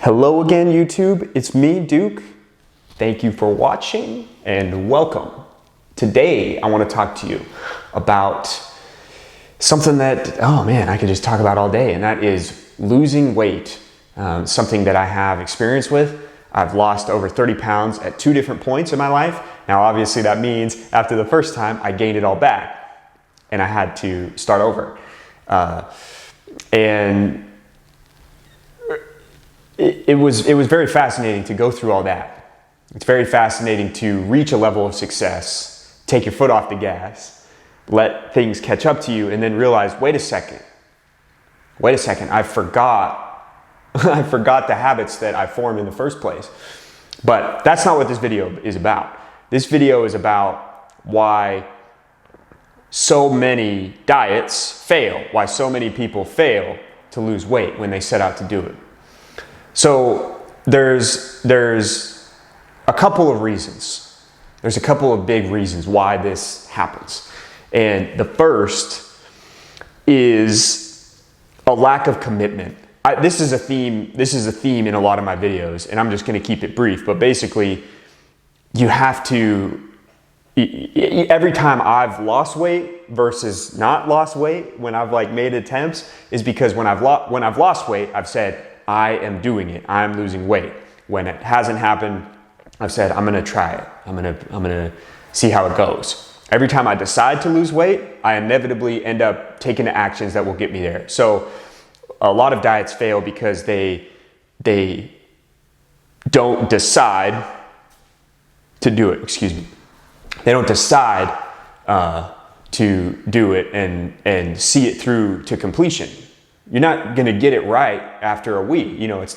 Hello again, YouTube. It's me, Duke. Thank you for watching and welcome. Today, I want to talk to you about something that, oh man, I could just talk about all day, and that is losing weight. Something that I have experience with. I've lost over 30 pounds at 2 different points in my life. Now, obviously, that means after the first time, I gained it all back and I had to start over. It was very fascinating to go through all that. It's very fascinating to reach a level of success, take your foot off the gas, let things catch up to you, and then realize, wait a second, I forgot the habits that I formed in the first place. But that's not what this video is about. This video is about why so many diets fail, why so many people fail to lose weight when they set out to do it. So there's a couple of reasons. There's a couple of big reasons why this happens. And the first is a lack of commitment. This is a theme in a lot of my videos, and I'm just going to keep it brief. But basically, you have to, every time I've lost weight versus not lost weight, when I've made attempts, is because when I've lost weight, I've said, I am doing it. I'm losing weight. When it hasn't happened, I've said, I'm going to try it. I'm going to see how it goes. Every time I decide to lose weight, I inevitably end up taking the actions that will get me there. So a lot of diets fail because they don't decide to do it. Excuse me. They don't decide to do it and see it through to completion. You're not going to get it right after a week. You know, there's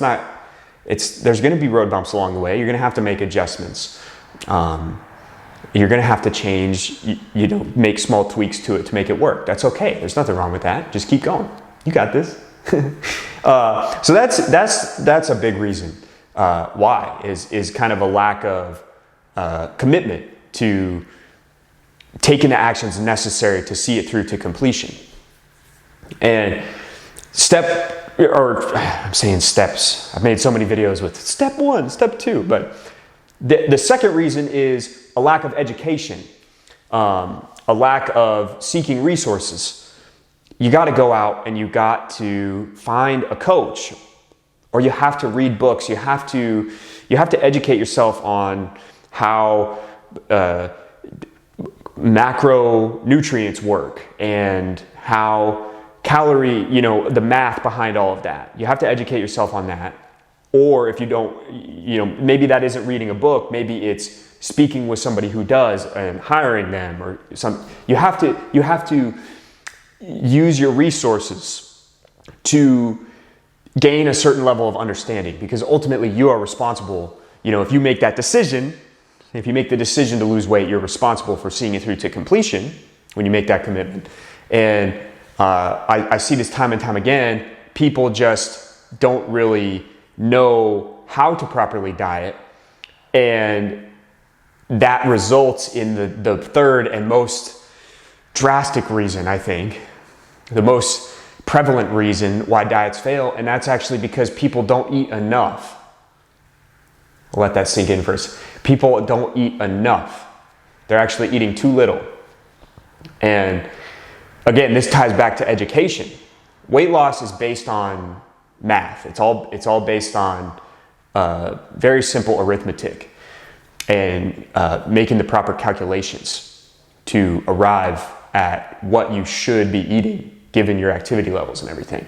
going to be road bumps along the way. You're going to have to make adjustments. You're going to have to change, make small tweaks to it to make it work. That's okay. There's nothing wrong with that. Just keep going. You got this. So that's a big reason why is kind of a lack of commitment to taking the actions necessary to see it through to completion. And I'm saying steps. I've made so many videos with step 1, step 2, but the second reason is a lack of education, a lack of seeking resources. You got to go out and you got to find a coach, or you have to read books. You have to educate yourself on how macronutrients work and how calorie, the math behind all of that. You have to educate yourself on that. Or if you don't, maybe that isn't reading a book, maybe it's speaking with somebody who does and hiring them or some. You have to use your resources to gain a certain level of understanding, because ultimately you are responsible. If you make that decision, if you make the decision to lose weight, you're responsible for seeing it through to completion when you make that commitment. And I see this time and time again. People just don't really know how to properly diet, and that results in the third and most drastic reason, I think, the most prevalent reason why diets fail, and that's actually because people don't eat enough. I'll let that sink in first. People don't eat enough. They're actually eating too little. And again, this ties back to education. Weight loss is based on math. It's all based on very simple arithmetic and making the proper calculations to arrive at what you should be eating given your activity levels and everything.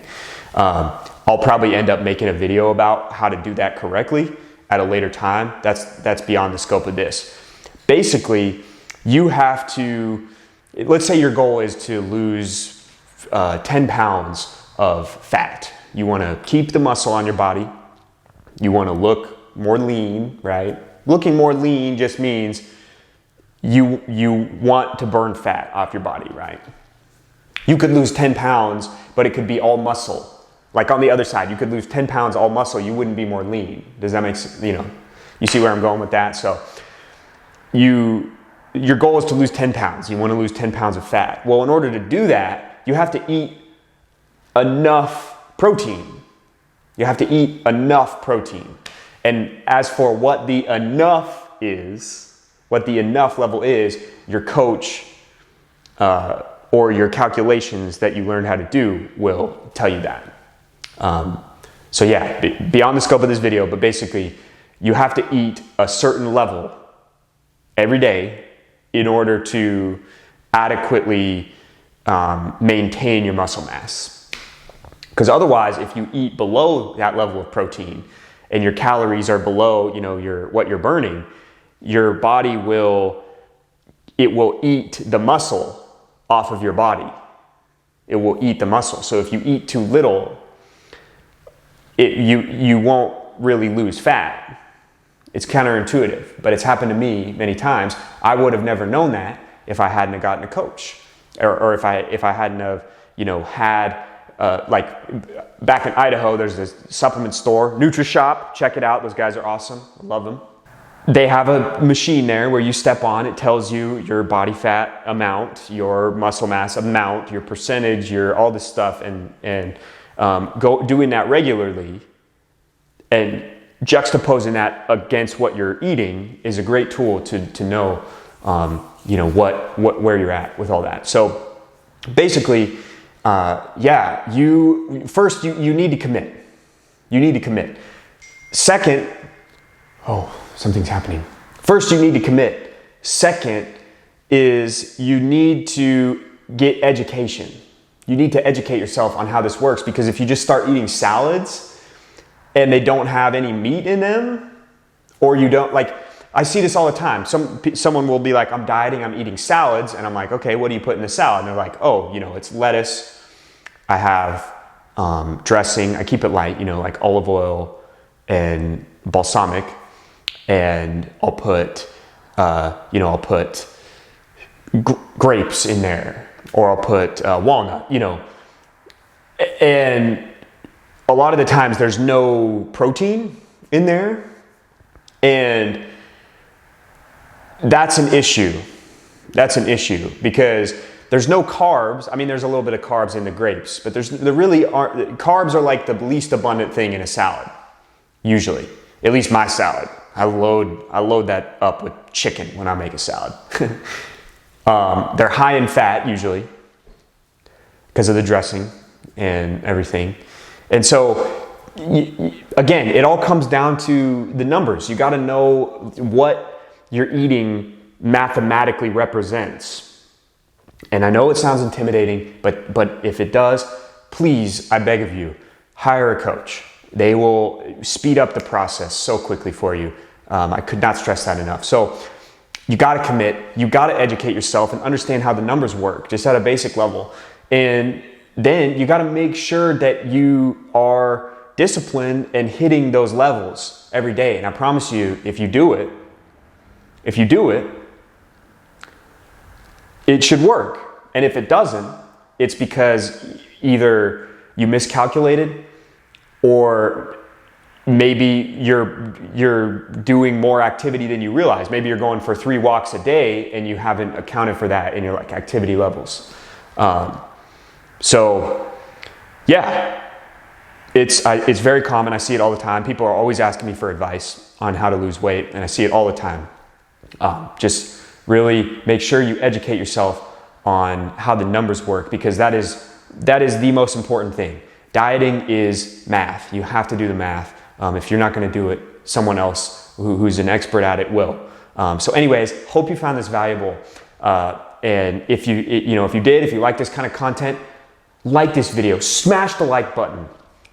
I'll probably end up making a video about how to do that correctly at a later time. That's beyond the scope of this. Basically, you have to, let's say your goal is to lose 10 pounds of fat. You want to keep the muscle on your body. You want to look more lean, right? Looking more lean just means you want to burn fat off your body, right? You could lose 10 pounds, but it could be all muscle. Like on the other side, you could lose 10 pounds all muscle, you wouldn't be more lean. Does that make sense? You see where I'm going with that? So your goal is to lose 10 pounds. You want to lose 10 pounds of fat. Well, in order to do that, you have to eat enough protein. You have to eat enough protein. And as for what the enough level is, your coach or your calculations that you learned how to do will tell you that. So yeah, beyond the scope of this video, but basically you have to eat a certain level every day in order to adequately maintain your muscle mass. Because otherwise, if you eat below that level of protein and your calories are below, what you're burning, your body will eat the muscle off of your body. It will eat the muscle. So if you eat too little, you won't really lose fat. It's counterintuitive, but it's happened to me many times. I would have never known that if I hadn't have gotten a coach, or if I hadn't have, had like back in Idaho, there's this supplement store, NutriShop. Check it out. Those guys are awesome. I love them. They have a machine there where you step on, it tells you your body fat amount, your muscle mass amount, your percentage, all this stuff, and doing that regularly and juxtaposing that against what you're eating is a great tool to know, where you're at with all that. So basically, first you need to commit. You need to commit. Second, something's happening. First, you need to commit. Second is you need to get education. You need to educate yourself on how this works, because if you just start eating salads and they don't have any meat in them, or you don't, I see this all the time. Someone will be like, I'm dieting, I'm eating salads, and I'm like, okay, what do you put in the salad? And they're like, it's lettuce, I have dressing, I keep it light, like olive oil and balsamic, and I'll put grapes in there, or I'll put walnut, and a lot of the times there's no protein in there, and that's an issue. That's an issue because there's no carbs. I mean, there's a little bit of carbs in the grapes, but there really aren't. Carbs are like the least abundant thing in a salad, usually. At least my salad. I load that up with chicken when I make a salad. They're high in fat usually because of the dressing and everything. And so, again, it all comes down to the numbers. You got to know what you're eating mathematically represents. And I know it sounds intimidating, but if it does, please, I beg of you, hire a coach. They will speed up the process so quickly for you. I could not stress that enough. So you got to commit, you got to educate yourself and understand how the numbers work, just at a basic level. And then you got to make sure that you are disciplined and hitting those levels every day. And I promise you, if you do it, it should work. And if it doesn't, it's because either you miscalculated, or maybe you're doing more activity than you realize. Maybe you're going for 3 walks a day and you haven't accounted for that in your activity levels. So yeah, it's very common. I see it all the time. People are always asking me for advice on how to lose weight, and I see it all the time. Just really make sure you educate yourself on how the numbers work, because that is the most important thing. Dieting is math. You have to do the math. If you're not going to do it, someone else who's an expert at it will. So anyways, hope you found this valuable. And if you like this kind of content, like this video, smash the like button.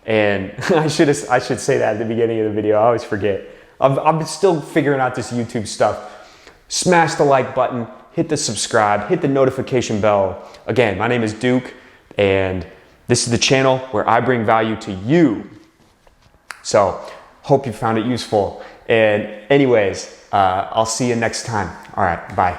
And I should say that at the beginning of the video. I always forget. I'm still figuring out this YouTube stuff. Smash the like button, hit the subscribe, hit the notification bell. Again, my name is Duke, and this is the channel where I bring value to you. So, hope you found it useful. And anyways, I'll see you next time. All right, bye.